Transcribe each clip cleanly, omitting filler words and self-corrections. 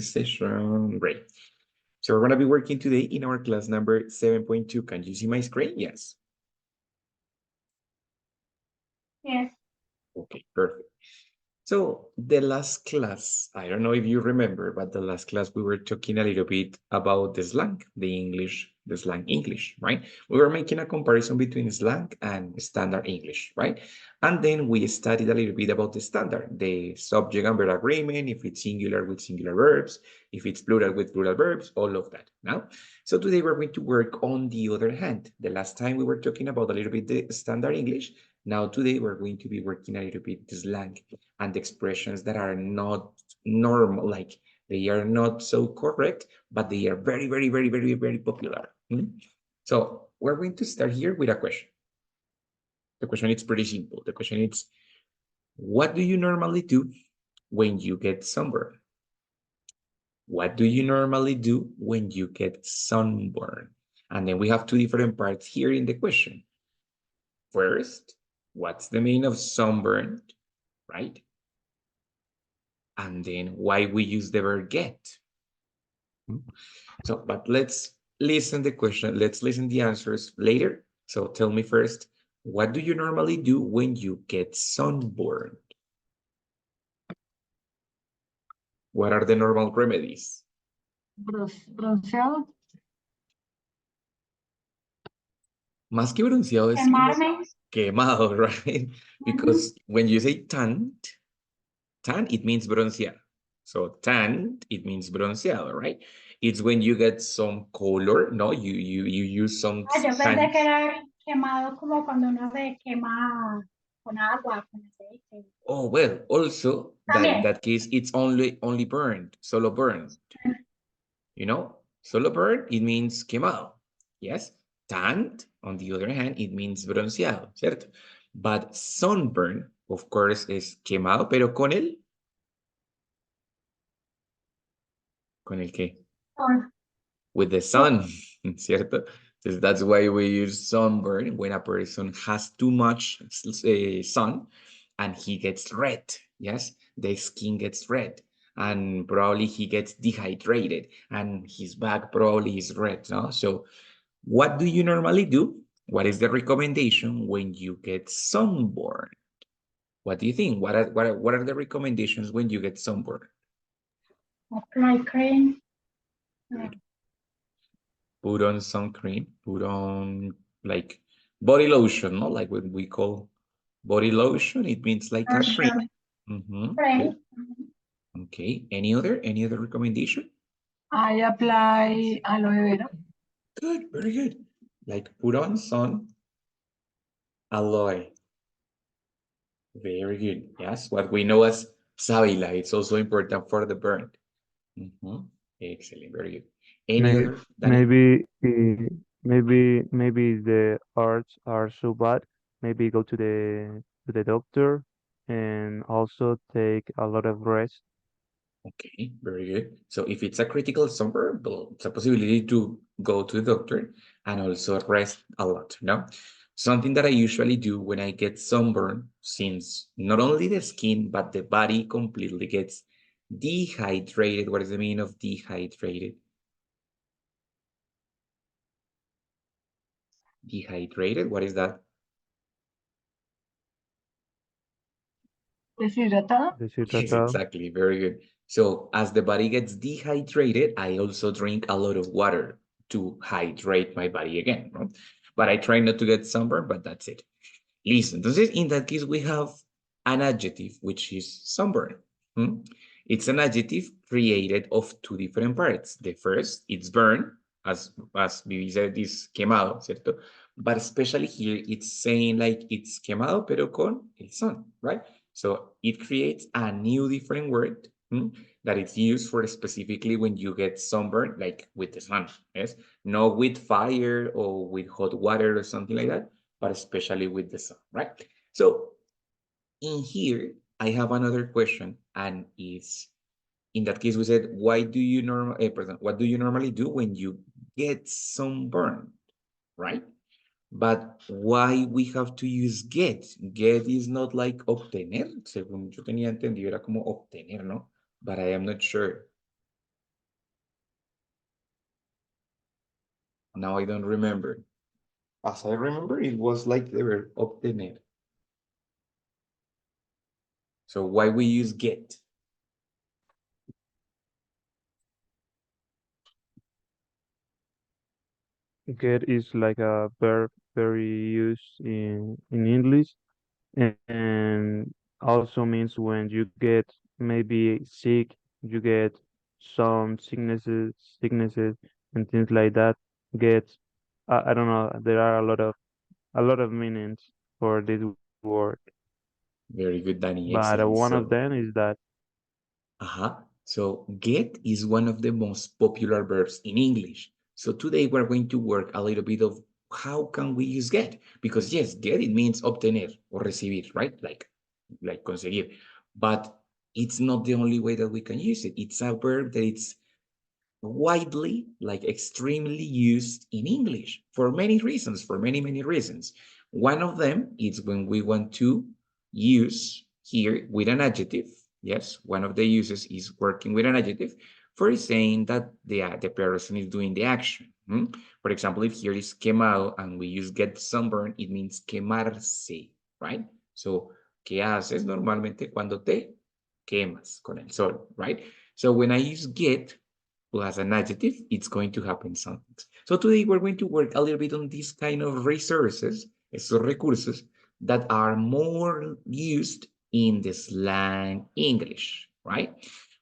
session. Great. So we're going to be working today in our class number 7.2. Can you see my screen? Yes. Yes. Okay, perfect. So the last class, I don't know if you remember, but the last class we were talking a little bit about the slang, the slang English, right? We were making a comparison between slang and standard English, right? And then we studied a little bit about the standard, the subject and verb agreement, if it's singular with singular verbs, if it's plural with plural verbs, all of that. Now, so today we're going to work on the other hand. The last time we were talking about a little bit the standard English. Now today we're going to be working a little bit the slang and expressions that are not normal, like they are not so correct, but they are very, very, very, very, very popular. So we're going to start here with a question. The question is pretty simple. The question is, what do you normally do when you get sunburned? What do you normally do when you get sunburned? And then we have two different parts here in the question. First, what's the meaning of sunburned, right? And then why we use the verb get. So, but let's listen the question. Let's listen the answers later. So tell me first, what do you normally do when you get sunburned? What are the normal remedies? Bronceado. Más que bronceado es como quemado, right? Because when you say tanned, tan, it means bronceado. So tanned, it means bronceado, right? It's when you get some color, no? You use some Yo pensé tan. que era quemado como cuando uno se quema con agua, con aceite. Oh, well, also that in that case, it's only burned, solo burned. You know, solo burned, it means quemado. Yes. Tanned, on the other hand, it means bronceado, ¿cierto? But sunburn, of course, is quemado, pero ¿con el qué? With the sun, ¿cierto? So that's why we use sunburn when a person has too much sun and he gets red. Yes, the skin gets red and probably he gets dehydrated and his back probably is red. No? So what do you normally do? What is the recommendation when you get sunburned? What do you think? What are the recommendations when you get sunburned? Apply cream. Put on sun cream, put on like body lotion, no? Like what we call body lotion, it means like a cream. Good. Okay. Any other recommendation? I apply aloe vera. Good, very good. Like put on sun aloe. Very good. Yes, what we know as Savila. It's also important for the burn. Excellent, very good. Any other, Daniel? Maybe the arts are so bad. Maybe go to the doctor and also take a lot of rest. Okay, very good. So if it's a critical sunburn, well, it's a possibility to go to the doctor and also rest a lot, no? Something that I usually do when I get sunburn, since not only the skin, but the body completely gets dehydrated. What is the meaning of dehydrated? Dehydrated, what is that? Deshidratado. Yes, exactly. Very good. So as the body gets dehydrated, I also drink a lot of water to hydrate my body again, right? But I try not to get sunburned, but that's it. Listen, entonces, in that case, we have an adjective, which is sunburn. It's an adjective created of two different parts. The first, it's burn, as Vivi said, is quemado, ¿cierto? But especially here, it's saying like it's quemado, pero con el sun, right? So it creates a new different word that it's used for specifically when you get sunburned, like with the sun, yes? Not with fire or with hot water or something like that, but especially with the sun, right? So in here, I have another question, and is in that case we said, what do you normally do when you get sunburned, right? But why we have to use get? Get is not like obtener, según yo tenía entendido, era como obtener, ¿no? But I am not sure. Now I don't remember. As I remember, it was like the verb obtener. So why we use get? Get is like a verb very used in English, and also means when you get maybe sick, you get some sicknesses and things like that. Get, I don't know. There are a lot of meanings for this word, Very good, Danny. but Excellent. one of So, them is that so get is one of the most popular verbs in English. So today we're going to work a little bit of how can we use get? Because yes, get it means obtener or recibir, right? Like conseguir. But it's not the only way that we can use it. It's a verb that it's widely, like extremely used in English for many reasons, for many, many reasons. One of them is when we want to use here with an adjective. Yes, one of the uses is working with an adjective for saying that the person is doing the action. For example, if here is quemado and we use get sunburn, it means quemarse, right? So, ¿qué haces normalmente cuando te quemas con el sol, right? So when I use get, plus an adjective, it's going to happen something. So today we're going to work a little bit on these kind of resources, esos recursos that are more used in the slang English, right?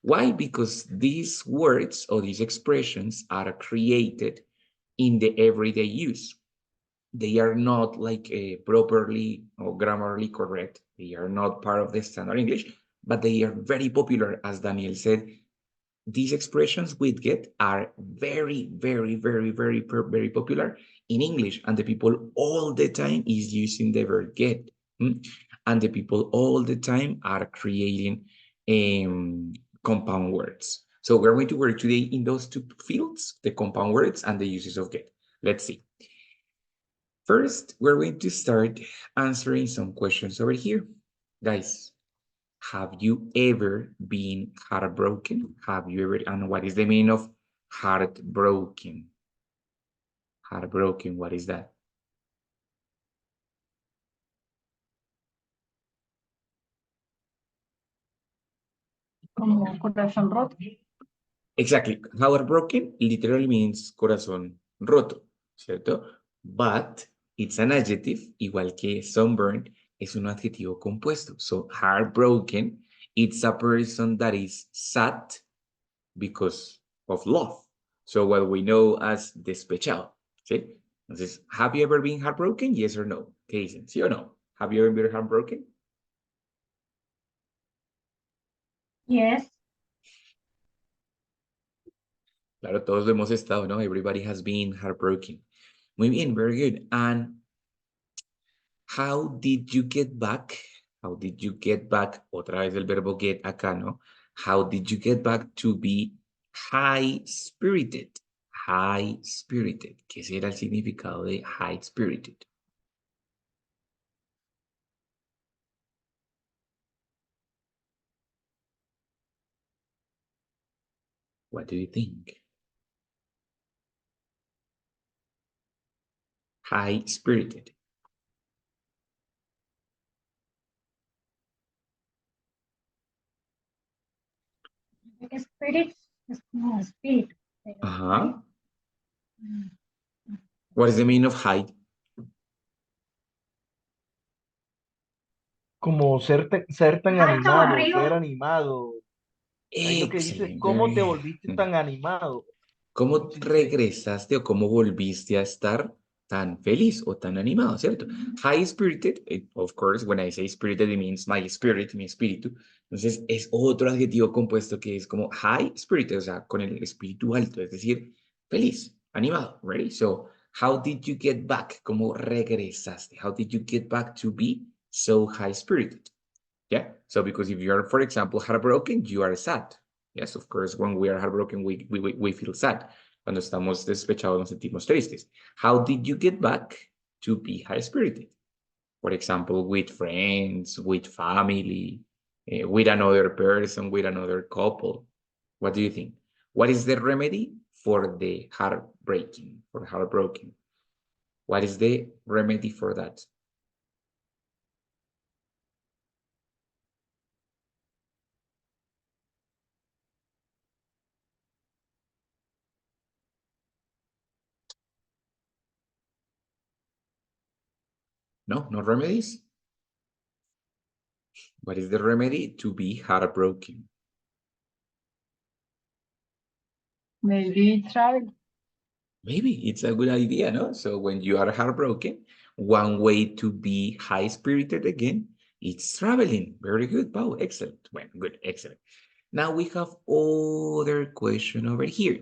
Why? Because these words or these expressions are created in the everyday use. They are not like properly or grammarly correct. They are not part of the standard English, but they are very popular, as Daniel said. These expressions with get are very, very, very, very, very popular in English, and the people all the time is using the verb get. And the people all the time are creating compound words. So we're going to work today in those two fields, the compound words and the uses of get. Let's see. First, we're going to start answering some questions over here. Guys, have you ever been heartbroken? Have you ever, and what is the meaning of heartbroken? Heartbroken, what is that? como corazón roto. Exactly. Heartbroken literally means corazón roto, ¿cierto? But it's an adjective, igual que sunburned, es un adjetivo compuesto. So heartbroken, it's a person that is sad because of love. So what we know as despechado. ¿Sí? Entonces, have you ever been heartbroken? Yes or no? ¿Qué dicen? ¿Sí o no? Have you ever been heartbroken? Yes. Claro, todos lo hemos estado, ¿no? Everybody has been heartbroken. Muy bien, very good. And how did you get back? How did you get back? Otra vez el verbo get acá, ¿no? How did you get back to be high-spirited? High-spirited. ¿Qué será el significado de high-spirited? What do you think? High-spirited. Spirit es como espíritu. Uh-huh. What is the meaning of high? Como ser tan Ay, como animado, arriba. ser animado. Hay uno que dice, Excellent, ¿cómo te very volviste tan animado? ¿Cómo ¿Cómo se dice? regresaste o cómo volviste a estar tan feliz o tan animado, cierto? High spirited, of course, when I say spirited, it means my spirit, mi espíritu. Entonces, es otro adjetivo compuesto que es como high spirited, o sea, con el espíritu alto, es decir, feliz, animado, ready? So, how did you get back? ¿Cómo regresaste? How did you get back to be so high spirited? Yeah. So because if you are, for example, heartbroken, you are sad. Yes, of course, when we are heartbroken, we feel sad. Cuando estamos despechados, nos sentimos tristes. How did you get back to be high-spirited? For example, with friends, with family, with another person, with another couple. What do you think? What is the remedy for the heartbreaking, for heartbroken? What is the remedy for that? No, no remedies? What is the remedy to be heartbroken? Maybe travel. Maybe it's a good idea, no? So when you are heartbroken, one way to be high-spirited again, it's traveling. Very good, Pau. Excellent. Well, good, excellent. Now we have other question over here.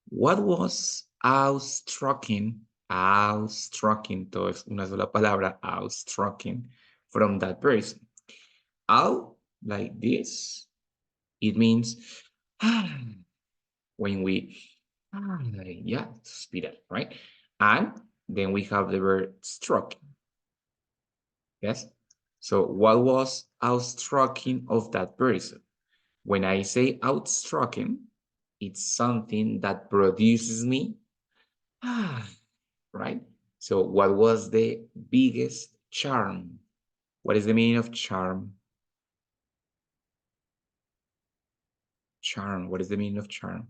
What was outstrucking, todo es una sola palabra, outstrucking from that person? Out, like this, it means when we, yeah, spiral, right? And then we have the word struck, yes? So what was outstrucking of that person? When I say outstrucking, it's something that produces me, right? So what was the biggest charm? What is the meaning of charm? Charm, what is the meaning of charm?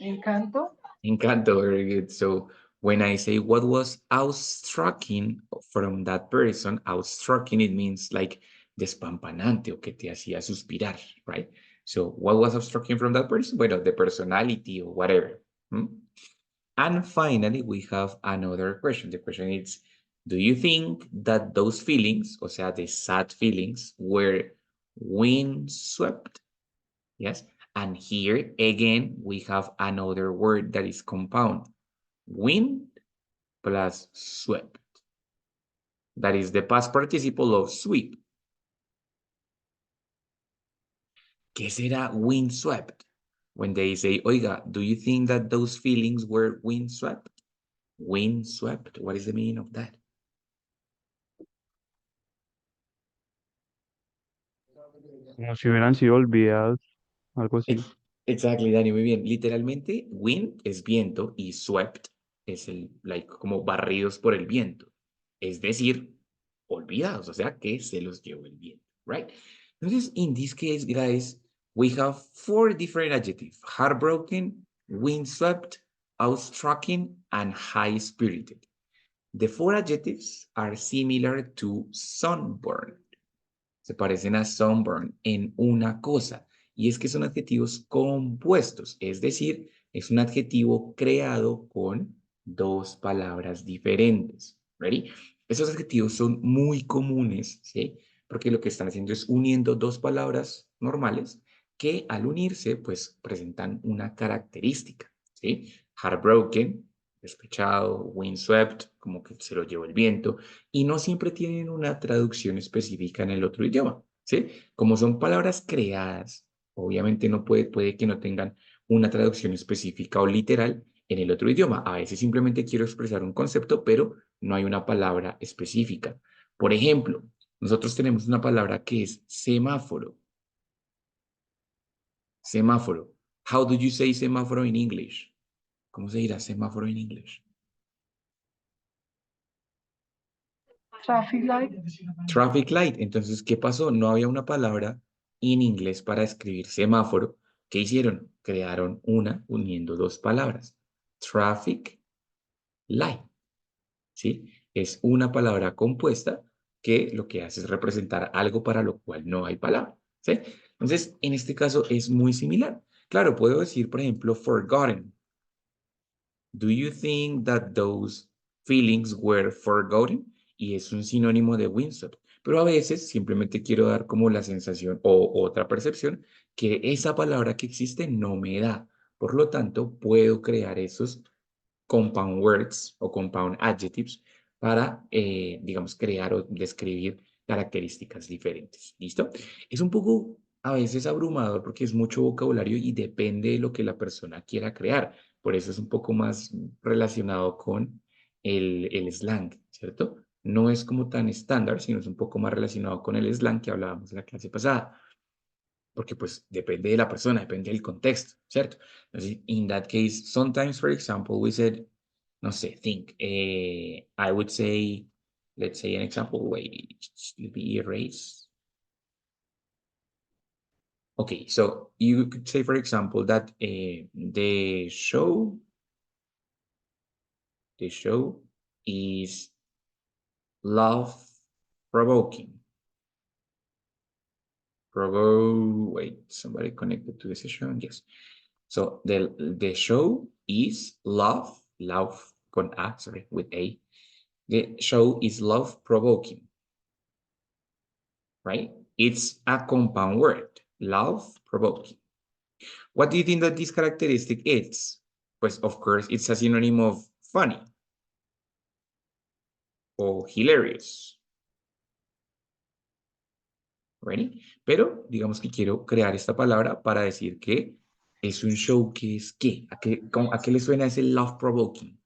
Encanto. Encanto, very good. So when I say what was outstrucking from that person, outstrucking, it means like despampanante o que te hacía suspirar, right? So what was outstrucking from that person? Bueno, the personality or whatever. Hmm? And finally, we have another question. The question is, do you think that those feelings, o sea, the sad feelings, were windswept? Yes. And here again, we have another word that is compound. Wind plus swept. That is the past participle of sweep. ¿Qué será windswept? When they say, oiga, do you think that those feelings were windswept? Windswept, what is the meaning of that? Como si hubieran sido olvidados, algo así. Exactly, Dani, muy bien. Literalmente, wind es viento y swept es el, like, como barridos por el viento. Es decir, olvidados, o sea, que se los llevó el viento, right? Entonces, in this case, guys, we have 4 different adjectives: heartbroken, windswept, outstrucking, and high-spirited. The 4 adjectives are similar to sunburn. Se parecen a sunburn en una cosa, y es que son adjetivos compuestos, es decir, es un adjetivo creado con 2 palabras diferentes. ¿Ready? Esos adjetivos son muy comunes, ¿sí? Porque lo que están haciendo es uniendo 2 palabras normales que al unirse, pues presentan una característica, ¿sí? Heartbroken, despechado, windswept, como que se lo llevó el viento, y no siempre tienen una traducción específica en el otro idioma, ¿sí? Como son palabras creadas, obviamente no puede que no tengan una traducción específica o literal en el otro idioma. A veces simplemente quiero expresar un concepto, pero no hay una palabra específica. Por ejemplo, nosotros tenemos una palabra que es semáforo. Semáforo. How do you say semáforo in English? ¿Cómo se dirá semáforo en inglés? Traffic light. Traffic light. Entonces, ¿qué pasó? No había una palabra en inglés para escribir semáforo. ¿Qué hicieron? Crearon una uniendo 2 palabras. Traffic light. ¿Sí? Es una palabra compuesta que lo que hace es representar algo para lo cual no hay palabra. ¿Sí? Entonces, en este caso es muy similar. Claro, puedo decir, por ejemplo, forgotten. Do you think that those feelings were forgotten? Y es un sinónimo de windswept. Pero a veces simplemente quiero dar como la sensación o otra percepción que esa palabra que existe no me da. Por lo tanto, puedo crear esos compound words o compound adjectives para, digamos, crear o describir características diferentes. ¿Listo? Es un poco a veces abrumador porque es mucho vocabulario y depende de lo que la persona quiera crear. Por eso es un poco más relacionado con el slang, ¿cierto? no es como tan estándar, sino es un poco más relacionado con el slang que hablábamos en la clase pasada, porque pues depende de la persona, depende del contexto, ¿cierto? Entonces, in that case, sometimes, for example, we said, no sé, think, I would say, let's say an example, wait, let me erase. Okay, so you could say, for example, that the show is love provoking. Wait, somebody connected to the session? Yes. So the show is love con A, sorry, with A. The show is love provoking, right? It's a compound word, love provoking. What do you think that this characteristic is? Pues, of course, it's a synonym of funny or hilarious. Ready? Pero digamos que quiero crear esta palabra para decir que es un show que es ¿qué? ¿A qué le suena ese love provoking?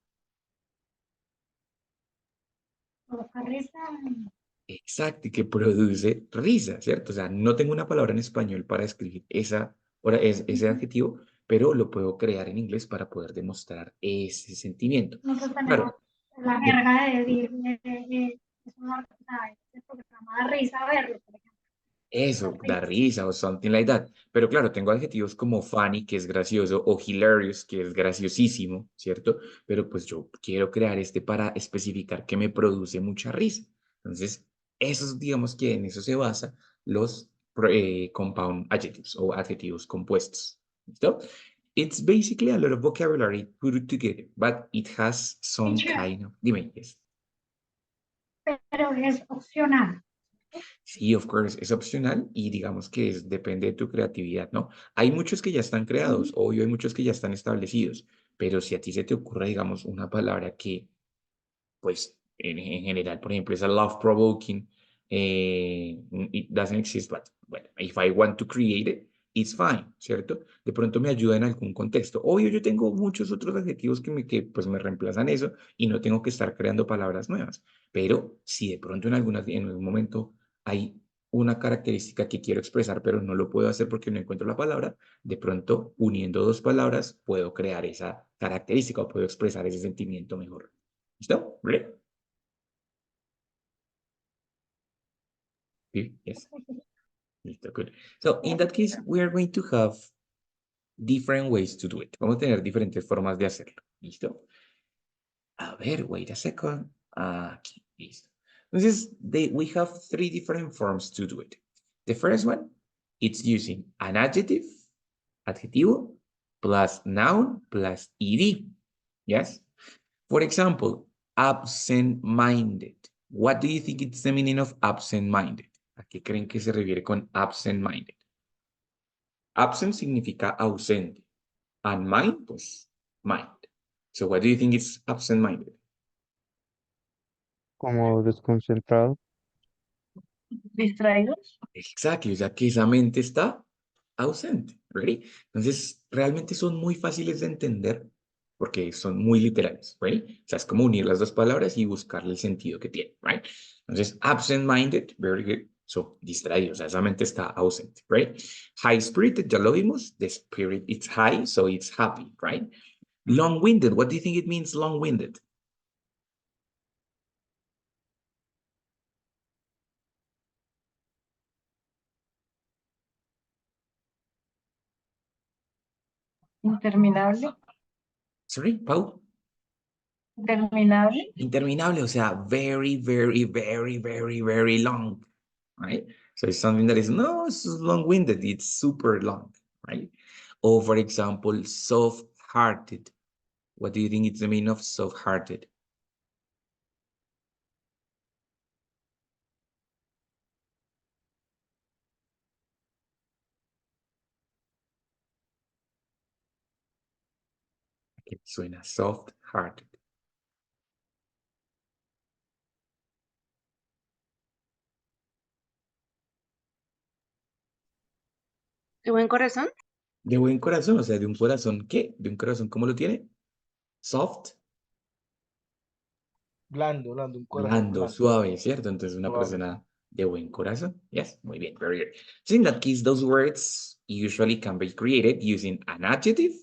Provocar risa. Exacto, y que produce risa, ¿cierto? O sea, no tengo una palabra en español para describir ese adjetivo, pero lo puedo crear en inglés para poder demostrar ese sentimiento. Nosotros tenemos Claro, la de- jerga de decir, es una, o sea, este programa da risa verlo, por ejemplo. Da eso, da risa. risa o something like that. Pero claro, tengo adjetivos como funny, que es gracioso, o hilarious, que es graciosísimo, ¿cierto? Pero pues yo quiero crear este para especificar que me produce mucha risa. Entonces, esos, digamos que en eso se basa los compound adjectives o adjetivos compuestos. ¿Listo? It's basically a lot of vocabulary put together, but it has some Teacher, kind of... Dime, yes. pero es opcional. Sí, of course, es opcional y digamos que depende de tu creatividad, ¿no? Hay muchos que ya están creados, obvio, hay muchos que ya están establecidos, pero si a ti se te ocurre, digamos, una palabra que pues en general, por ejemplo, esa love provoking, it doesn't exist, but bueno, if I want to create it, it's fine, ¿cierto? De pronto me ayuda en algún contexto. Obvio, yo tengo muchos otros adjetivos que pues me reemplazan eso y no tengo que estar creando palabras nuevas, pero si de pronto en algún momento hay una característica que quiero expresar, pero no lo puedo hacer porque no encuentro la palabra, de pronto uniendo dos palabras puedo crear esa característica o puedo expresar ese sentimiento mejor. ¿Listo? ¿Ready? Yes. Listo, good. So, in that case, we are going to have different ways to do it. Vamos a tener diferentes formas de hacerlo. ¿Listo? A ver, wait a second. Aquí, listo. Entonces, we have three different forms to do it. The first one, it's using an adjective, adjetivo, plus noun, plus ed. Yes? For example, absent-minded. What do you think is the meaning of absent-minded? ¿A qué creen que se refiere con absent-minded? Absent significa ausente. And mind, pues, mind. So what do you think is absent-minded? como desconcentrado. Distraídos. Exactly, o sea que esa mente está ausente, ¿ready? Entonces, realmente son muy fáciles de entender porque son muy literales, ¿ready? O sea, es como unir las dos palabras y buscarle el sentido que tiene, ¿right? Entonces, absent-minded, very good. So, distraído, o sea, esa mente está ausente, ¿right? High-spirited, ya lo vimos. The spirit is high, so it's happy, right? Long-winded, what do you think it means long-winded? Interminable. Sorry, Paul? Interminable. Interminable, o sea, very, very, very, very, very long, right? So it's something that is, no, it's long-winded, it's super long, right? Or for example, soft-hearted. What do you think is the meaning of soft-hearted? Que suena soft-hearted. ¿De buen corazón? De buen corazón, o sea, de un corazón, ¿qué? De un corazón, ¿cómo lo tiene? Soft, blando, un corazón Blando, blando, suave, ¿cierto? Entonces una suave, sí. persona de buen corazón. Yes, muy bien, very good. So in that case, those words usually can be created using an adjective,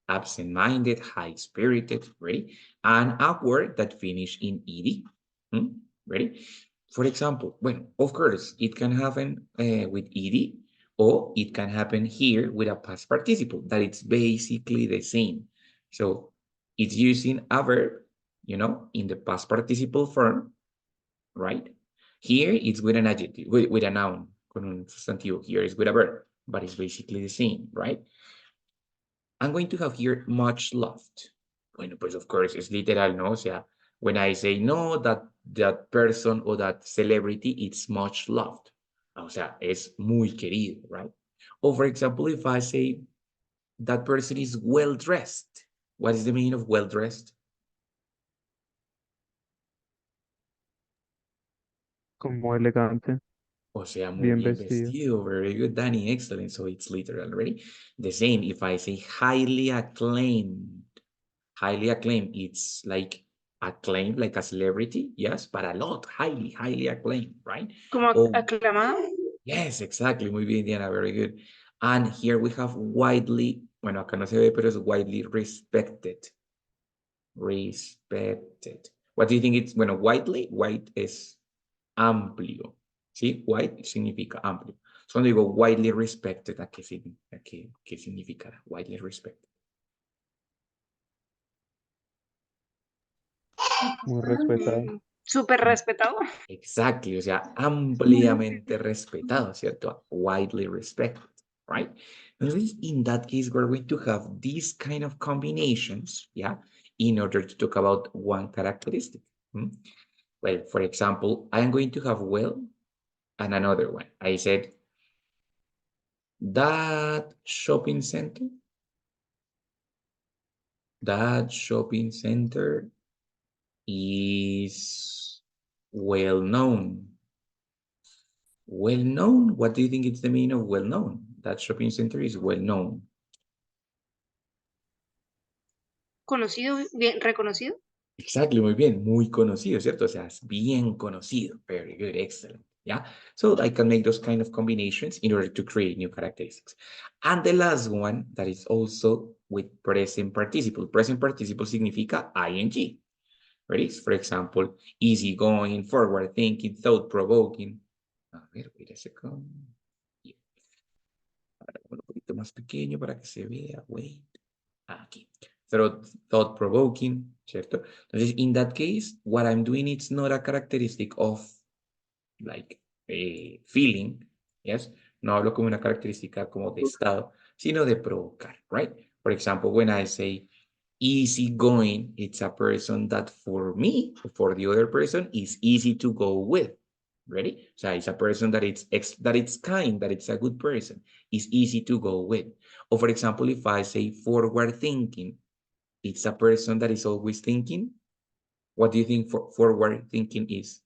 absent-minded, high-spirited, ready? And a word that finish in ed. Hmm? Ready? For example, well, of course, it can happen with ed, or it can happen here with a past participle, that it's basically the same. So it's using a verb, in the past participle form, right? Here it's with an adjective, with a noun, con un sustantivo. Here it's with a verb, but it's basically the same, right? I'm going to have here much loved. Bueno, pues of course, es literal, ¿no? O sea, when I say no, that person or that celebrity, it's much loved. O sea, es muy querido, right? Or for example, if I say that person is well dressed, what is the meaning of well dressed? Como elegante, O sea, muy bien bien vestido. vestido. Very good, Danny. Excellent. So it's literal, ready? The same, if I say highly acclaimed, it's like acclaimed, like a celebrity, yes, but a lot, highly acclaimed, right? Como Oh, aclamado. yes, exactly. Muy bien, Diana. Very good. And here we have widely, bueno, acá no se ve, pero es widely respected. Respected. What do you think it's, bueno, widely, wide es amplio, ¿sí? Wide significa amplio. Cuando digo widely respected, ¿a qué significará? Widely respected. Muy respetado. Súper respetado. Exactly, o sea, Muy ampliamente respetado, ¿cierto? Widely respected, right? Entonces, in that case, we're going to have these kind of combinations, yeah, in order to talk about one characteristic. Hmm? Well, for example, I'm going to have well and another one. I said, that shopping center, that shopping center is well known. Well known? What do you think it's the meaning of well known? That shopping center is well known. Conocido, bien reconocido. Exactly, muy bien, muy conocido, ¿cierto? O sea, es bien conocido. Very good, excellent. Yeah. So I can make those kind of combinations in order to create new characteristics. And the last one that is also with present participle. Present participle significa ing. Ready? For example, easygoing, forward thinking, thought provoking. A ver, wait a second. Yeah. Ahora, un poquito más pequeño para que se vea. Wait. Aquí. Thought provoking, ¿cierto? Entonces, in that case, what I'm doing is not a characteristic of like feeling, yes? No hablo como una característica como de estado, sino de provocar, right? For example, when I say easygoing, it's a person that for me, for the other person, is easy to go with. Ready? So it's a person that it's kind, that it's a good person, is easy to go with. Or for example, if I say forward thinking, it's a person that is always thinking. What do you think forward thinking is?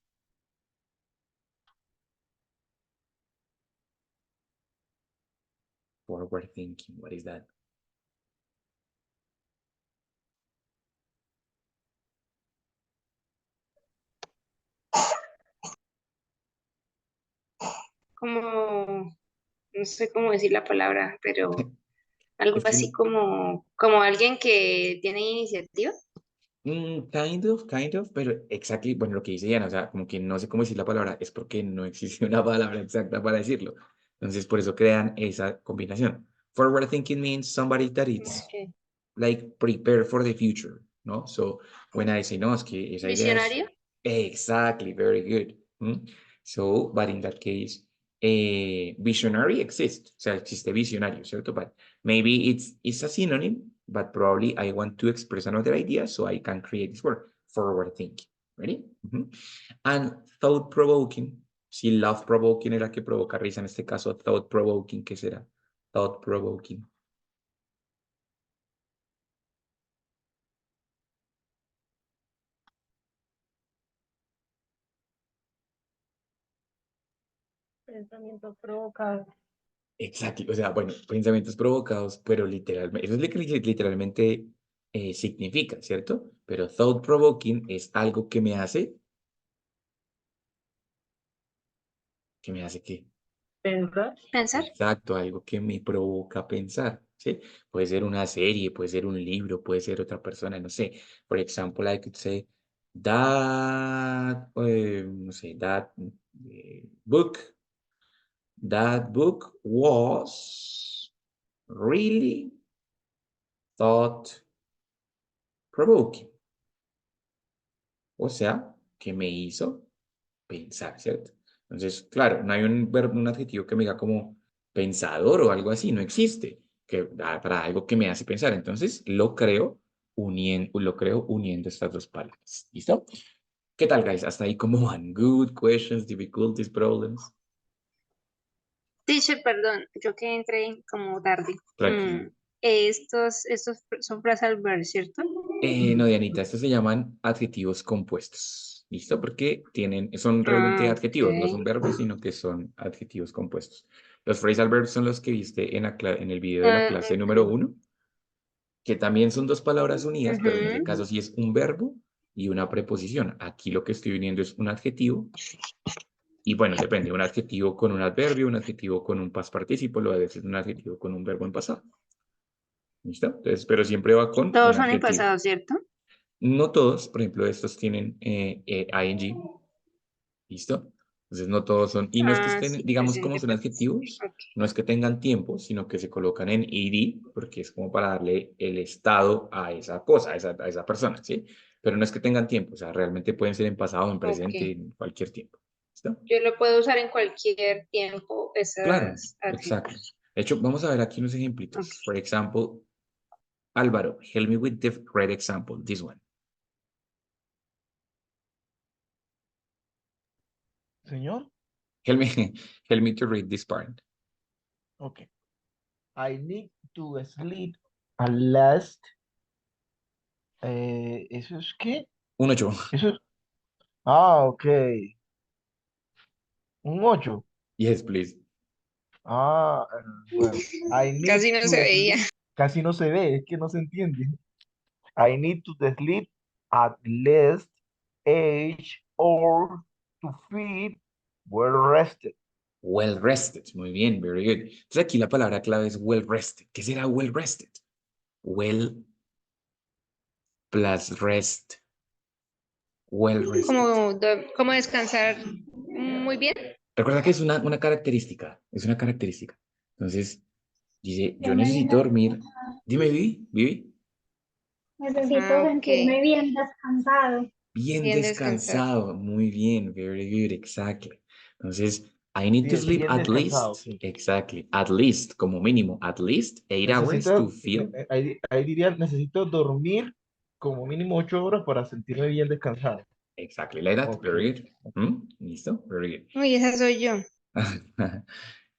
Forward thinking, what is that? Como, no sé cómo decir la palabra, pero algo Es así que como alguien que tiene iniciativa. kind of, pero exactly, bueno, lo que dice Diana, o sea, como que no sé cómo decir la palabra, es porque no existe una palabra exacta para decirlo. Entonces, por eso crean esa combinación. Forward thinking means somebody that is Okay. like prepare for the future, ¿no? So, when I say, no, es que esa idea es Visionario. exactly, very good. So, but in that case, visionary exists, o sea, existe visionario, ¿cierto? But maybe it's a synonym, but probably I want to express another idea, so I can create this word, forward thinking. Ready? And thought provoking. Si love provoking era que provoca risa, en este caso, thought provoking, ¿qué será? Thought provoking. pensamientos provocados. Exacto, o sea, bueno, pensamientos provocados, pero literalmente, eso es literalmente significa, ¿cierto? Pero thought provoking es algo que me hace, ¿qué? Pensar. Exacto, algo que me provoca pensar, ¿sí? Puede ser una serie, puede ser un libro, puede ser otra persona, no sé. For example, I could say that, no sé, book, that book was really thought provoking. O sea, que me hizo pensar, ¿cierto? Entonces, claro, no hay un verbo, un adjetivo que me diga como pensador o algo así, no existe para algo que me hace pensar. Entonces, lo creo uniendo estas dos palabras. ¿Listo? ¿Qué tal, guys? Hasta ahí, ¿cómo van? Good questions, difficulties, problems. Teacher, perdón, yo que entré como tarde. Tranquilo. Estos son phrasal verbs, ¿cierto? No, Dianita, estos se llaman adjetivos compuestos. ¿Listo? Porque son realmente Ah, adjetivos, no ok. son verbos, sino que son adjetivos compuestos. Los phrasal verbs son los que viste en el video de la Ah, clase número ok. 1, que también son dos palabras unidas, pero en ese Ujú. caso sí es un verbo y una preposición. Aquí lo que estoy uniendo es un adjetivo y bueno, depende, un adjetivo con un adverbio, un adjetivo con un past participle, o a veces un adjetivo con un verbo en pasado. ¿Listo? Entonces, pero siempre va con un Todos son en adjetivo. pasado, ¿cierto? No todos, por ejemplo, estos tienen ing, ¿listo? Entonces no todos son, y no es que Ah, estén, sí, digamos, como presente son participle. adjetivos, Ok. no es que tengan tiempo, sino que se colocan en ed, porque es como para darle el estado a esa cosa, a esa persona, ¿sí? Pero no es que tengan tiempo, o sea, realmente pueden ser en pasado, en Ok. presente, en cualquier tiempo, ¿listo? Yo lo puedo usar en cualquier tiempo, Claro, esas exacto. adjetivos. De hecho, vamos a ver aquí unos Ok. ejemplitos. For example, Álvaro, help me with the great example, this one. Señor, Help me, help me to read this part. ok. I need to sleep at last. ¿Eso es qué? Un 8. Eso es. Ah, ok. Un 8. Yes, please. Ah, bueno. I need Casi no se to veía. sleep. Casi no se ve, es que no se entiende. I need to sleep at least 8 hours to feel well rested. Well rested. Muy bien, very good. Entonces aquí la palabra clave es well rested. ¿Qué será well rested? Well plus rest. Well rested. Como descansar muy bien. Recuerda que es una característica. Es una característica. Entonces, dice, yo Sentirme bien necesito dormir. descansado. Dime, Vivi, Vivi. Necesito Ah, ok. sentirme bien descansado. Bien Bien descansado. descansado. Muy bien. Very good. Exactly. Entonces, I need to Bien, sleep bien at descansado, least. sí. Exactly. At least, como mínimo. At least 8 hours to feel. Ahí diría, necesito dormir como mínimo 8 horas para sentirme bien descansado. Exactly like that. Ok, Very good. ok. Listo. Very good. Uy, esa soy yo.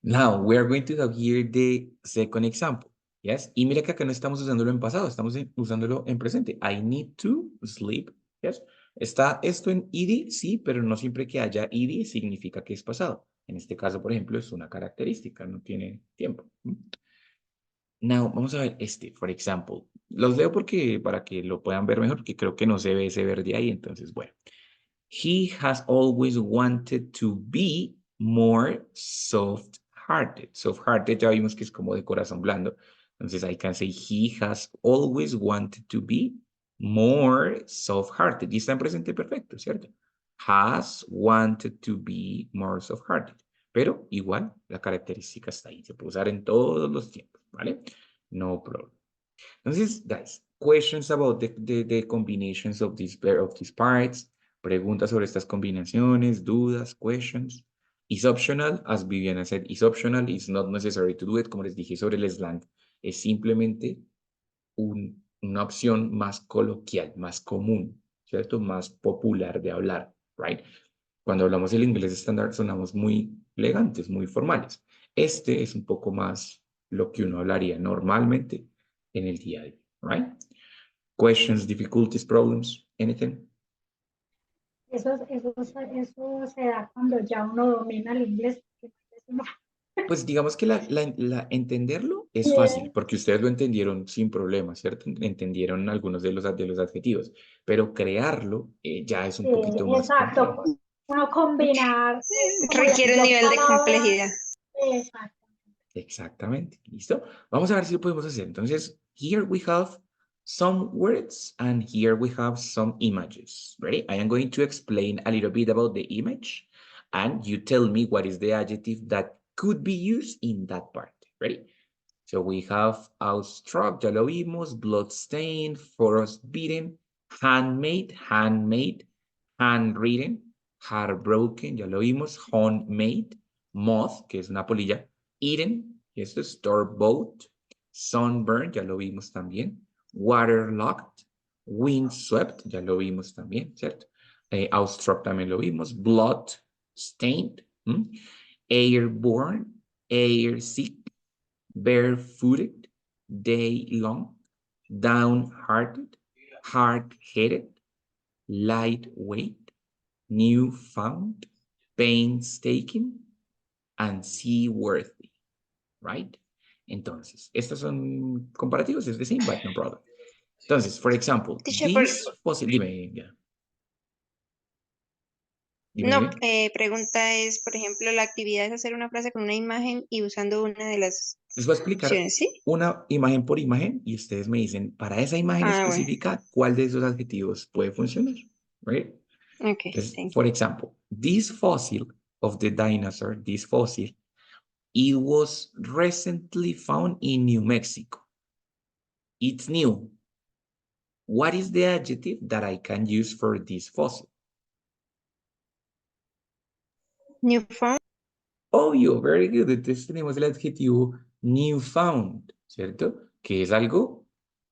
Now, we are going to have here the second example. Yes. Y mira que acá no estamos usándolo en pasado, estamos usándolo en presente. I need to sleep. Yes. Está esto en ed, sí, pero no siempre que haya ed significa que es pasado. En este caso, por ejemplo, es una característica, no tiene tiempo. Now, vamos a ver este, for example. Los leo porque para que lo puedan ver mejor, porque creo que no se ve ese verde ahí, entonces, bueno. He has always wanted to be more soft-hearted. Soft-hearted ya vimos que es como de corazón blando. Entonces I can say he has always wanted to be more soft-hearted. Y está en presente perfecto, ¿cierto? Has wanted to be more soft-hearted. Pero igual la característica está ahí. Se puede usar en todos los tiempos, ¿vale? No problem. Entonces, guys, questions about the combinations of these parts, preguntas sobre estas combinaciones, dudas, questions. Is optional, as Viviana said, is optional, it's not necessary to do it, como les dije sobre el slang, es simplemente una opción más coloquial, más común, ¿cierto? Más popular de hablar, right? Cuando hablamos el inglés estándar sonamos muy elegantes, muy formales. Este es un poco más lo que uno hablaría normalmente en el día a día, right? Questions, difficulties, problems, anything? Eso se da cuando ya uno domina el inglés. Porque antes uno Pues digamos que entenderlo es fácil, Bien, porque ustedes lo entendieron sin problema, ¿cierto? Entendieron algunos de los adjetivos, pero crearlo ya es un sí, poquito más exacto. complejo. Uno combinar como las Requiere un dos nivel de palabras. complejidad. Exacto. Exactamente. ¿Listo? Vamos a ver si lo podemos hacer. Entonces, here we have some words and here we have some images. Ready? I am going to explain a little bit about the image and you tell me what is the adjective that could be used in that part. Ready? So we have outstruck, ya lo vimos, bloodstained, frostbitten, handmade, handwritten, heartbroken, ya lo vimos, homemade, moth, que es una polilla, eaten, que es store-bought, sunburned, ya lo vimos también, waterlogged, windswept, ya lo vimos también, ¿cierto? Outstruck también lo vimos, blood stained, airborne, airsick, barefooted, day long, downhearted, hard-headed, lightweight, newfound, painstaking, and seaworthy, right? Entonces, estos son comparativos, es the same, but no problem. Entonces, for example, Teacher, this fossil, dime, ya. Dime, no, dime. pregunta es, por ejemplo, la actividad es hacer una frase con una imagen y usando una de las Les voy a explicar opciones, ¿sí? una imagen por imagen y ustedes me dicen, para esa imagen Ah, bueno. específica, ¿cuál de esos adjetivos puede funcionar? Right? Ok, Entonces, thank for you. example, this fossil of the dinosaur, this fossil, it was recently found in New Mexico. It's new. What is the adjective that I can use for this fossil? Newfound, Obvio, very good. Entonces tenemos el adjetivo newfound, ¿cierto? Que es algo,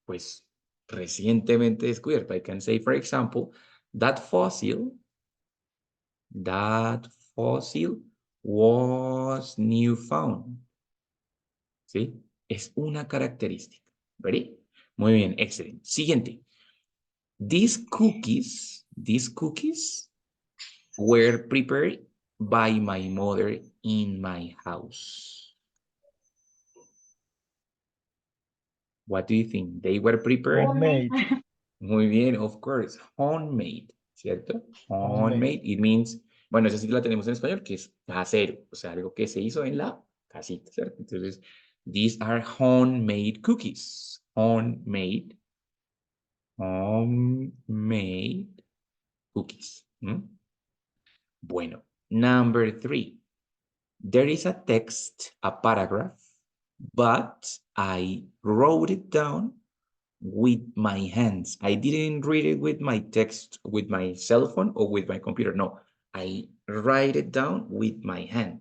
pues, recientemente descubierto. I can say, for example, that fossil was newfound. ¿Sí? Es una característica. ¿Ready? Muy bien, excelente. Siguiente. These cookies were prepared by my mother in my house. What do you think? They were prepared? Homemade. Muy bien, of course. Homemade, ¿cierto? Homemade. Homemade, it means, bueno, esa sí la tenemos en español, que es casero, o sea, algo que se hizo en la casita, ¿cierto? Entonces, these are homemade cookies. Homemade cookies. Bueno, number 3. There is a text, a paragraph, but I wrote it down with my hands. I didn't read it with my text, with my cell phone or with my computer. No, I write it down with my hand.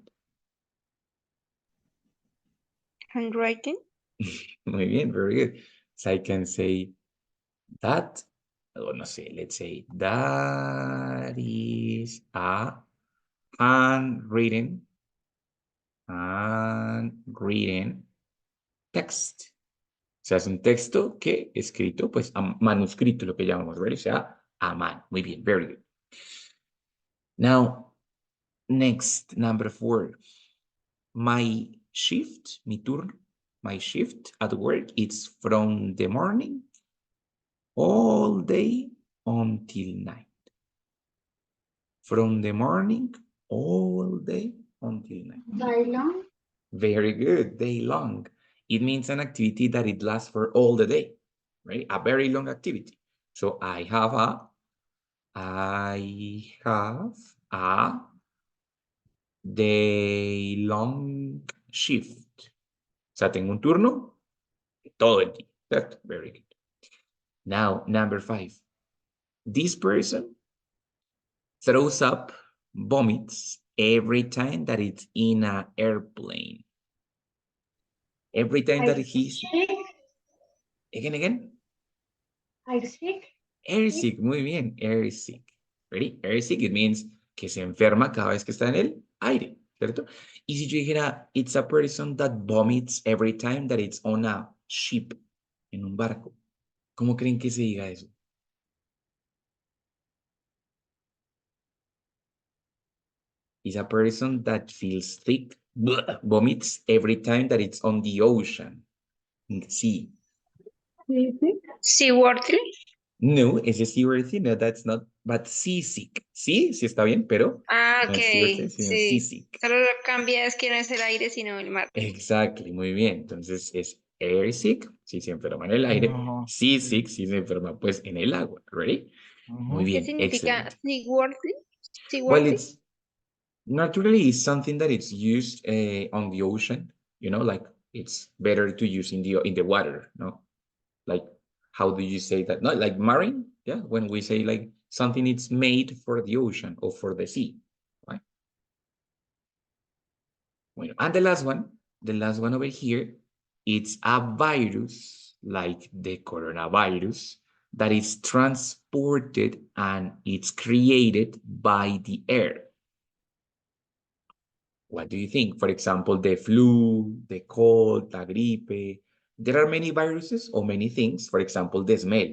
handwriting, Muy bien, very good. So I can say that, oh, no sé, let's say that is a handwritten, handwritten text. O sea, es un texto que escrito, pues, manuscrito, lo que llamamos, ¿verdad? O sea, a mano. Muy bien, very good. Now, next, number 4. My shift, mi turno, my shift at work, it's from the morning all day until night. From the morning all day until night. Bailón. Very good, day long. It means an activity that it lasts for all the day, right? A very long activity. So I have a day long shift. O sea, tengo un turno todo el día. That's very good. Now, number 5. This person throws up, vomits every time that it's in an airplane. Every time that he's... Sick. Again. I sick. Airsick, muy bien, airsick. Ready? Airsick, it means que se enferma cada vez que está en el aire, ¿cierto? Y si yo dijera, it's a person that vomits every time that it's on a ship, en un barco, ¿cómo creen que se diga eso? Is a person that feels sick vomits every time that it's on the ocean, in the sea. Seaworthy. No, ese seaworthy, no, that's not, but seasick. Sí, sí está bien, pero Ah, no ok, es seaworthy, sino sí. seasick. Solo lo cambia es que no es el aire, sino el mar. Exactly, muy bien. Entonces es airsick, si se enferma en el aire, Ajá, seasick, si se enferma pues en el agua. ¿Ready? Muy ujú. ¿Qué bien, significa excelente. seaworthy? Well, Seaworthy. it's naturally it's something that it's used on the ocean, like it's better to use in the water, no? Like, how do you say that? Not like marine, yeah, when we say like something it's made for the ocean or for the sea, right? Bueno, and the last one over here, it's a virus like the coronavirus that is transported and it's created by the air. What do you think? For example, the flu, the cold, la gripe. There are many viruses or many things. For example, the smell.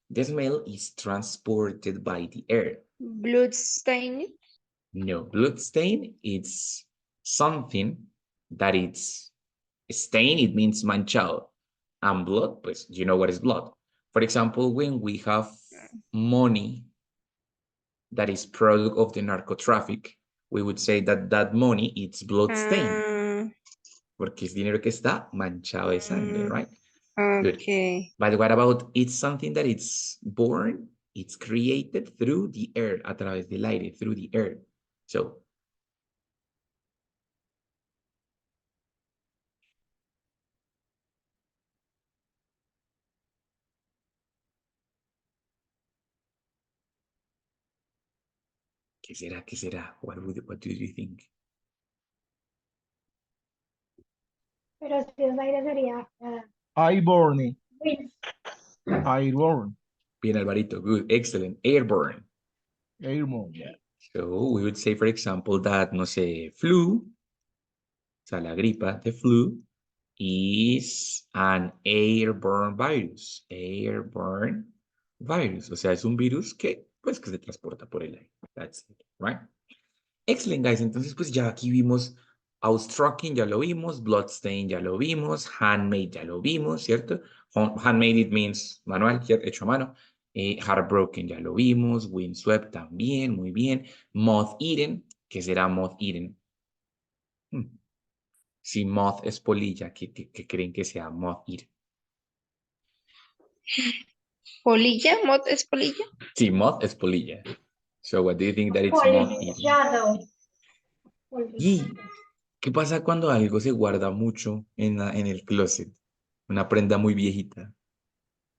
The smell is transported by the air. Bloodstain. No, blood stain, it's something that it's stain, it means manchado. And blood, pues, you know what is blood. For example, when we have money that is product of the narco traffic, we would say that that money it's blood stain. Ah, Porque es dinero que está manchado de sangre, mm, right? Good. ok. But what about it's something that it's born, it's created through the air, a través del aire, through the air. So, ¿qué será? ¿Qué será? What do you think? Pero si es aire sería Airborne, wind. airborne, Bien, Alvarito. Good. Excellent. Airborne. airborne, yeah. So, we would say, for example, that, no sé, flu, o sea, la gripa, the flu, is an airborne virus. Airborne virus. O sea, es un virus que, pues, que se transporta por el aire. That's it, right? Excellent, guys. Entonces, pues ya aquí vimos Outstrucking, ya lo vimos, Bloodstain, ya lo vimos, Handmade, ya lo vimos, ¿cierto? Handmade, it means manual, hecho a mano. Heartbroken, ya lo vimos, Windswept también, muy bien. Moth Eaten, ¿qué será Moth Eaten? Si moth es polilla, ¿qué creen que sea moth eaten? ¿Polilla? ¿Mod es polilla? Sí, moth es polilla. So what do you think that it's moth eaten? Polillado. ¿Y qué pasa cuando algo se guarda mucho en el closet? Una prenda muy viejita,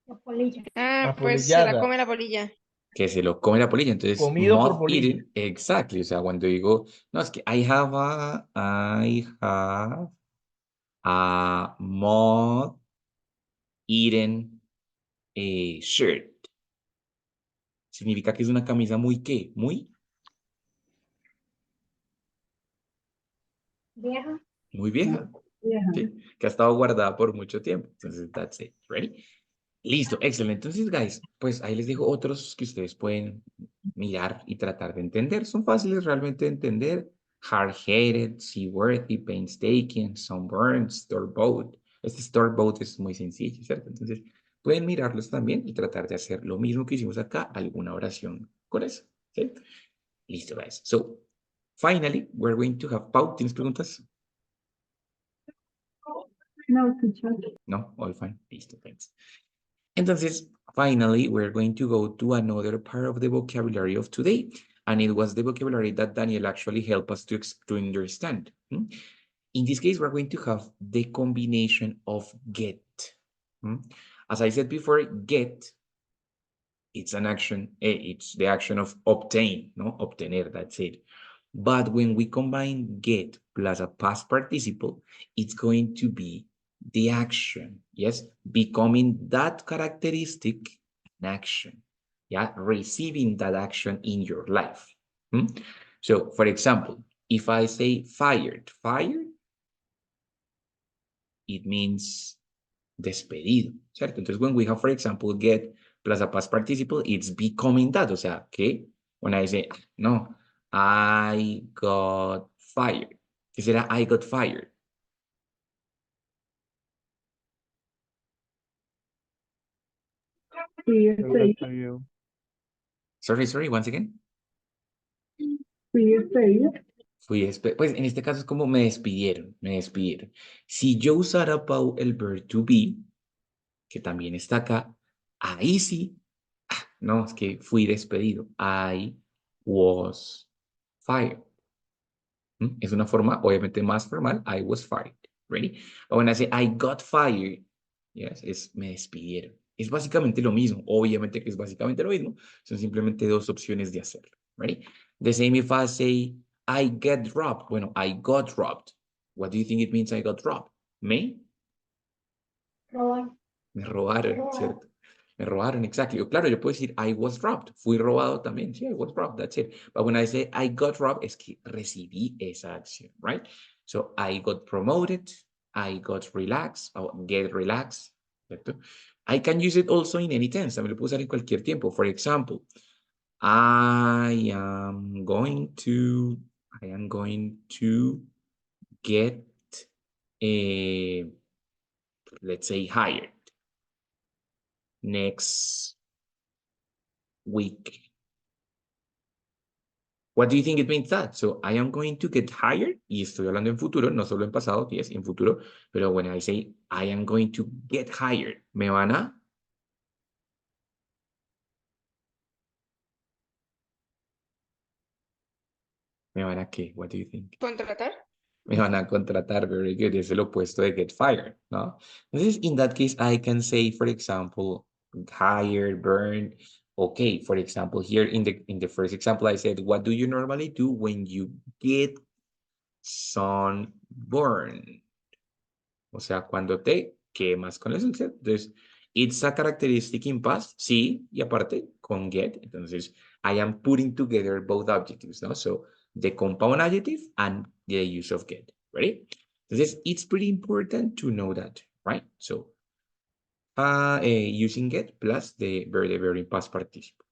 La polilla. Ah, pues se la Apolillada, come la polilla. que se lo come la polilla. Entonces, comido por moth polilla. eaten, exactly. O sea, cuando digo, no, es que I have a moth eaten shirt. Significa que es una camisa muy, ¿qué? Vieja. Muy vieja. Vieja. ¿Sí? Que ha estado guardada por mucho tiempo. Entonces, that's it. Ready? Listo, excelente. Entonces, guys, pues ahí les dejo otros que ustedes pueden mirar y tratar de entender. Son fáciles realmente de entender. Hard-headed, seaworthy, painstaking, sunburned, storyboat. Este storyboat es muy sencillo, ¿cierto? Entonces, pueden mirarlos también y tratar de hacer lo mismo que hicimos acá, alguna oración con eso. ¿Sí? Listo, guys. So, finally, we're going to have Pau, ¿tienes preguntas? No, teacher. No, all fine. Listo, thanks. Entonces, finally, we're going to go to another part of the vocabulary of today. And it was the vocabulary that Daniel actually helped us to understand. In this case, we're going to have the combination of get. As I said before, get, it's an action, it's the action of obtain, no? Obtener, that's it. But when we combine get plus a past participle, it's going to be the action, yes? Becoming that characteristic an action, yeah? Receiving that action in your life. So, for example, if I say fired, it means despedido, ¿cierto? Entonces, when we have, for example, get plus a past participle, it's becoming that, o sea, que when I say, no, I got fired, que será I got fired. Fui I got despedido. you. Sorry, once again. Fui despedido. Pues en este caso es como me despidieron. Si yo usara, Pau, el verb to be, que también está acá, ahí sí. No, es que fui despedido. I was fired. Es una forma, obviamente, más formal. I was fired. Ready? But when I say I got fired, yes, es me despidieron. Es básicamente lo mismo. Obviamente que es básicamente lo mismo. Son simplemente dos opciones de hacerlo. Ready? The same if I say I get robbed. Bueno, I got robbed. What do you think it means I got robbed? Me? Robar. Me robaron, Robar. ¿cierto? Me robaron, exactly. Claro, yo puedo decir I was robbed. Fui robado también. Sí, I was robbed. That's it. But when I say I got robbed, es que recibí esa acción, right? So I got promoted. I got relaxed. Or get relaxed. ¿Cierto? I can use it also in any tense. También lo puedo usar en cualquier tiempo. For example, I am going to get, let's say, hired next week. What do you think it means that? So I am going to get hired, y estoy hablando en futuro, no solo en pasado, yes, en futuro, pero when I say I am going to get hired, ¿me van a qué? What do you think? ¿Contratar? Me van a contratar, very good, es el opuesto de get fired, ¿no? Entonces, in that case, I can say, for example, hired, burned. Okay, for example, here in the first example, I said, what do you normally do when you get sunburn? O sea, cuando te quemas con el sol, ¿cierto? Entonces, it's a characteristic in past, sí, y aparte con get. Entonces, I am putting together both adjectives, ¿no? So, the compound adjective and the use of get. Ready? Entonces, it's pretty important to know that, right? So, using get plus the verb in past participle.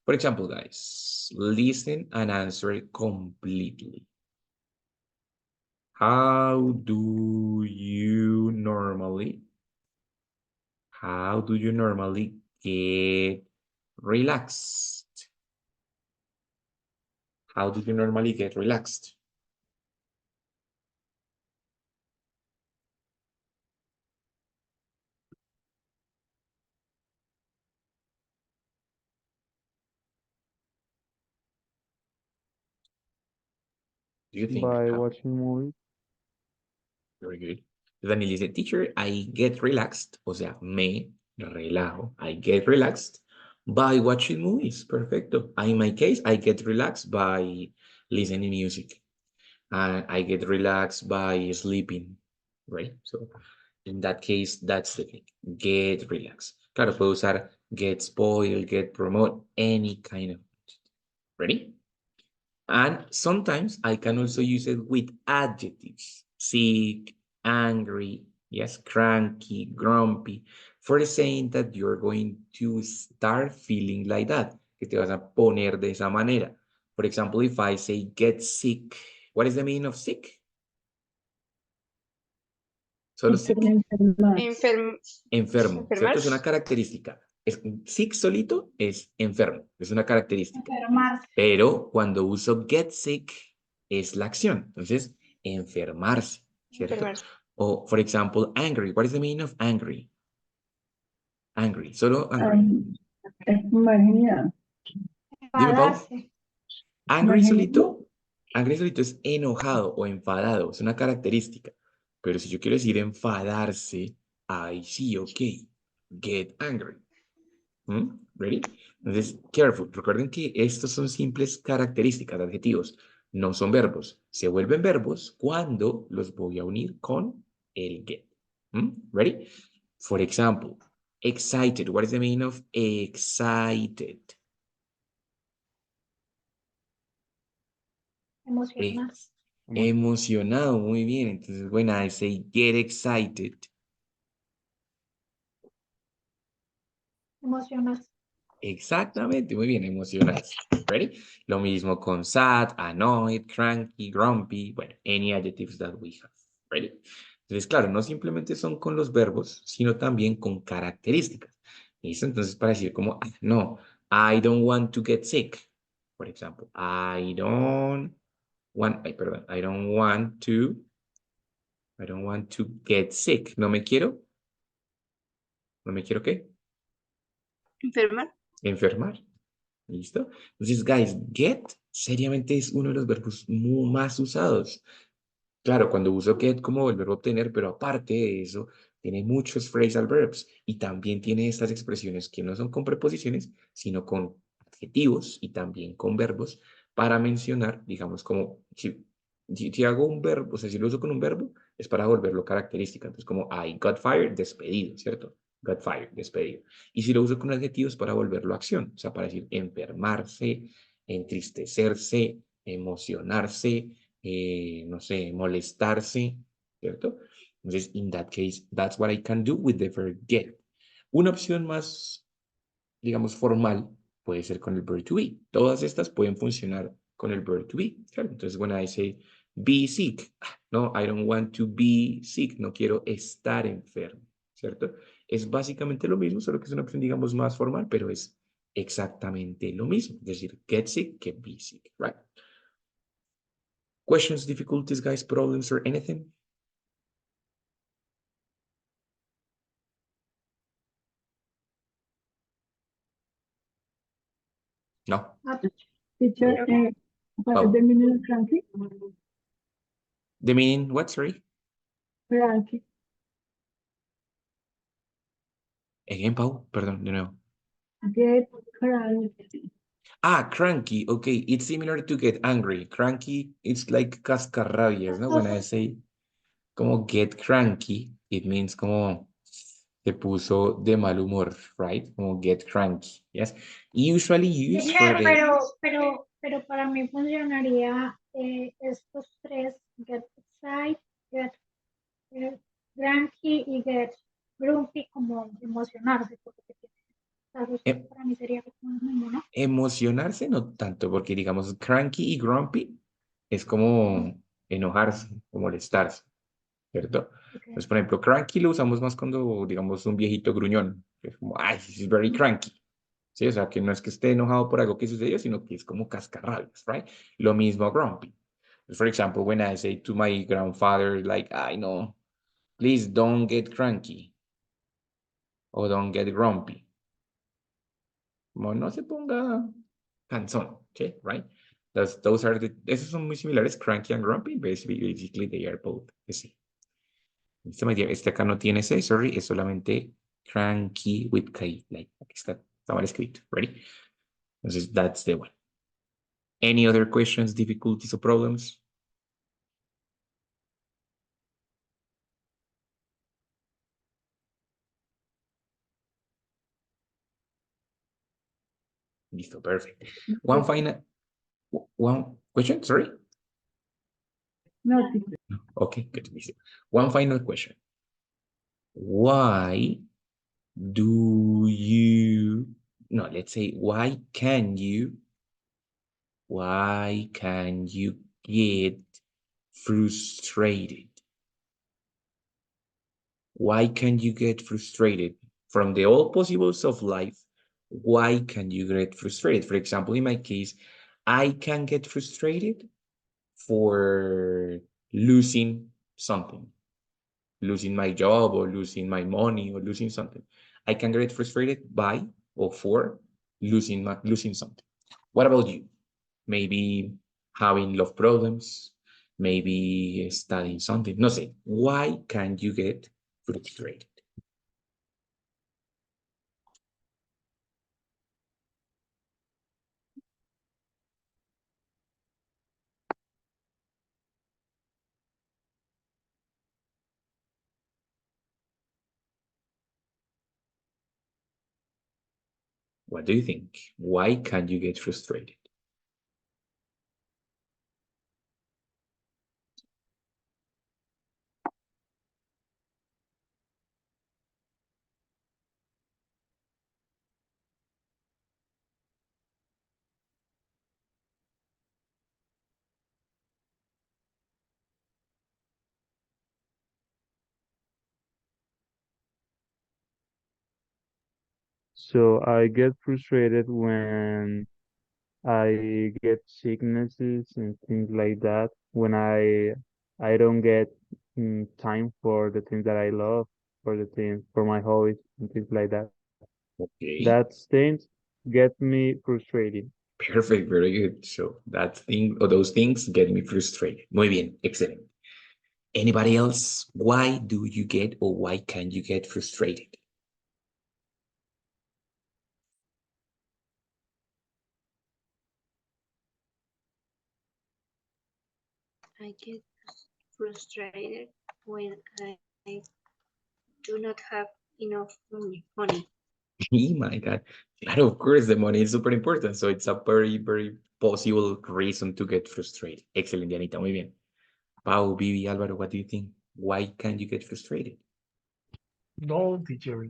For example, guys, listen and answer completely. How do you normally get relaxed? How do you normally get relaxed? Do you think? By watching movies. Very good. Daniel dice, teacher, I get relaxed. O sea, me relajo. I get relaxed by watching movies. Perfecto. In my case, I get relaxed by listening music. And I get relaxed by sleeping. Right? So, in that case, that's the thing. Get relaxed. Claro, puedo usar get spoiled, get promote, any kind of. Ready? And sometimes I can also use it with adjectives. Sick, angry, yes, cranky, grumpy, for saying that you're going to start feeling like that, que te vas a poner de esa manera. For example, if I say get sick, what is the meaning of sick? Solo sick. Enfermo, ¿cierto? Es una Enfermarse. característica. Sick solito es enfermo, es una característica. Enfermarse. Pero cuando uso get sick es la acción. Entonces, enfermarse, ¿cierto? Enfermarse. O, for example, angry. What is the meaning of angry? Angry, solo angry. Imagina. Dime, Pau. Enfadarse. Angry solito es enojado o enfadado, es una característica. Pero si yo quiero decir enfadarse, ahí sí, ok. Get angry. Ready? Entonces, careful. Recuerden que estos son simples características, adjetivos, no son verbos. Se vuelven verbos cuando los voy a unir con el get. Ready? For example, excited. What is the meaning of excited? Emocionar. Emocionado, muy bien. Entonces, when I say get excited, Emocionarse. Exactamente, muy bien, emocionarse. Ready? Lo mismo con sad, annoyed, cranky, grumpy, bueno, any adjectives that we have. Ready? Entonces, claro, no simplemente son con los verbos, sino también con características. ¿Listo? Entonces, para decir como, no, I don't want to get sick. Por ejemplo, perdón, I don't want to get sick. No me quiero ¿qué? Enfermar. Enfermar. ¿Listo? Entonces, guys, get seriamente es uno de los verbos más usados. Claro, cuando uso get como el verbo obtener, pero aparte de eso, tiene muchos phrasal verbs y también tiene estas expresiones que no son con preposiciones, sino con adjetivos y también con verbos para mencionar, digamos, como si hago un verbo, o sea, si lo uso con un verbo, es para volverlo característica. Entonces, como I got fired, despedido, ¿cierto? Got fired, despedido. Y si lo uso con adjetivos, para volverlo acción, o sea, para decir enfermarse, entristecerse, emocionarse, no sé, molestarse, ¿cierto? Entonces, in that case, that's what I can do with the verb get. Una opción más, digamos, formal puede ser con el verb to be. Todas estas pueden funcionar con el verb to be, ¿cierto? Entonces, when I say be sick, no, I don't want to be sick, no quiero estar enfermo, ¿cierto? Es básicamente lo mismo, solo que es una opción, digamos, más formal, pero es exactamente lo mismo. Es decir, get sick que be sick, right? Questions, difficulties, guys, problems, or anything? No. Teacher, Okay. what is Oh, the meaning of cranky? the meaning, what, sorry? Cranky. Again, Pau, perdón, de nuevo. Get cranky. Ah, cranky, okay, it's similar to get angry. Cranky, it's like cascarrabias, ¿no? When I say como get cranky, it means como se puso de mal humor, right? Como get cranky, yes? Usually used for Teacher, the... pero para mí funcionaría estos tres, get excited, get cranky y get grumpy como emocionarse, porque las tres em- para mí sería como lo mismo, ¿no? Emocionarse no tanto, porque digamos cranky y grumpy es como enojarse o molestarse, ¿cierto? Okay. Entonces, por ejemplo, cranky lo usamos más cuando, digamos, un viejito gruñón, que es como, ay, he's very cranky, ¿sí? O sea, que no es que esté enojado por algo que sucedió, sino que es como cascarrabias, right? Lo mismo grumpy. For example, when I say to my grandfather, like, I know, please don't get cranky o don't get grumpy. Como no se ponga cansón, ¿sí? Right? Those are esos son muy similares, cranky and grumpy. Basically they are both the same. Este acá no tiene C, sorry, es solamente cranky with K. Like, aquí está mal escrito. Ready? Entonces, that's the one. Any other questions, difficulties, or problems? Listo, perfect. One final, one question, sorry? No, Okay, good. One final question. Why do you, no, let's say, why can you get frustrated? Why can you get frustrated? From the all possibles of life, why can you get frustrated? For example, in my case, I can get frustrated for losing something, losing my job or losing my money or losing something. I can get frustrated by or for losing something. What about you? Maybe having love problems, maybe studying something. No sé. Why can you get frustrated? What do you think? Why can you get frustrated? So I get frustrated when I get sicknesses and things like that. When I don't get time for the things that I love, for the things for my hobbies and things like that. Okay, That things get me frustrated. perfect, very good. So that thing or those things get me frustrated. Muy bien, excellent. Anybody else? Why do you get or why can you get frustrated? I get frustrated when I do not have enough money. Oh my God. Claro, of course, the money is super important. So it's a very, very possible reason to get frustrated. Excellent, Dianita. Muy bien. Pau, Vivi, Álvaro, what do you think? Why can you get frustrated? No, teacher,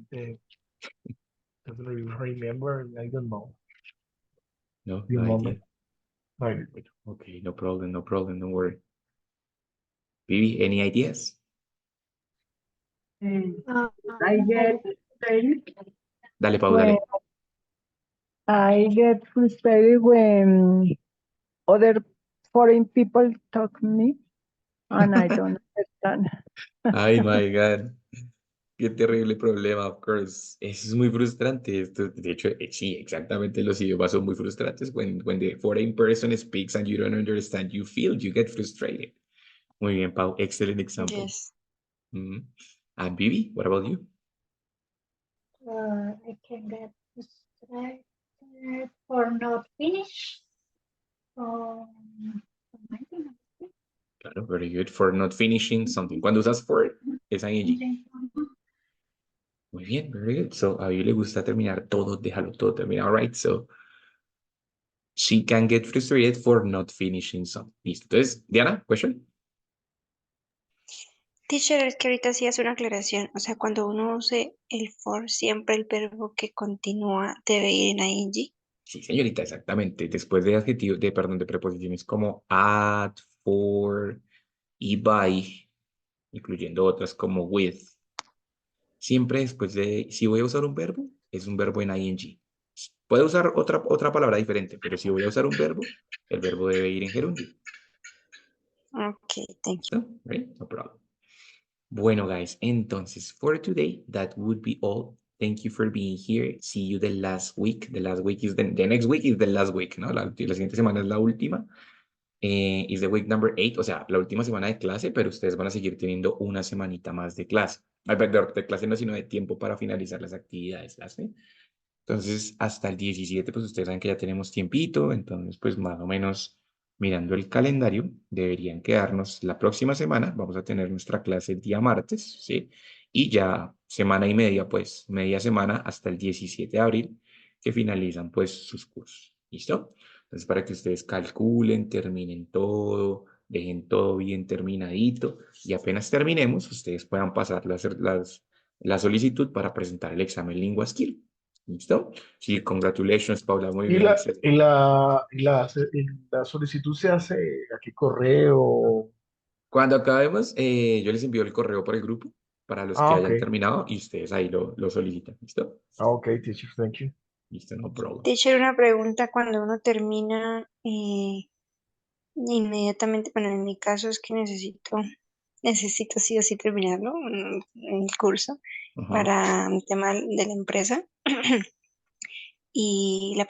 doesn't remember. I don't know No, the no idea. moment. No, Okay, no problem, no problem, don't worry. Vivi, any ideas? Uh, I get I, frustrated Dale, Pau, when dale. other foreign people talk to me and I don't understand. Ay, my God. Qué terrible problema, of course. Eso es muy frustrante. Esto, de hecho, sí, exactamente los idiomas son muy frustrantes. When the foreign person speaks and you don't understand, you get frustrated. Muy bien, Pau. Excellent example. Yes. Mhm. And Vivi, what about you? I can get frustrated for not finish. Something. Claro, very good. For not finishing something. Cuando usas for, es ing. Muy bien, very good. So, a Vivi le gusta terminar todo, déjalo todo terminar, right? So, she can get frustrated for not finishing something. Listo. Entonces, Diana, question? Teacher, es que ahorita sí hace una aclaración. O sea, cuando uno use el for, siempre el verbo que continúa debe ir en ing. Sí, señorita, exactamente. Después de adjetivos, perdón, de preposiciones como at, for y by, incluyendo otras como with. Siempre después de, si voy a usar un verbo, es un verbo en ing. Puedo usar otra palabra diferente, pero si voy a usar un verbo, el verbo debe ir en gerundio. Ok, thank you. ¿Listo? Right? No problem. Bueno, guys, entonces, for today, that would be all. Thank you for being here. See you the last week. The last week is the next week is the last week, ¿no? La siguiente semana es la última. Is the week number 8, o sea, la última semana de clase, pero ustedes van a seguir teniendo una semanita más de clase. Ay, perdón, de clase no, sino de tiempo para finalizar las actividades, ¿sí? Entonces, hasta el 17, pues ustedes saben que ya tenemos tiempito, entonces, pues más o menos mirando el calendario, deberían quedarnos la próxima semana, vamos a tener nuestra clase el día martes, ¿sí? Y ya semana y media, pues media semana hasta el 17 de abril, que finalizan pues sus cursos, ¿listo? Entonces, para que ustedes calculen, terminen todo, dejen todo bien terminadito y apenas terminemos, ustedes puedan pasar la solicitud para presentar el examen Lingua Skill. ¿Listo? Sí, congratulations, Paula, muy Y bien, la, excelente. y la, y la, y la solicitud se hace a qué correo. Cuando acabemos, yo les envío el correo por el grupo para los que Ah, ok. hayan terminado y ustedes ahí lo solicitan. ¿Listo? Ah, ok, teacher, thank you. Listo, no problem. Teacher, una pregunta. Cuando uno termina, inmediatamente, bueno, en mi caso es que necesito sí o sí terminarlo, el curso, Ajá. para un tema de la empresa. Y la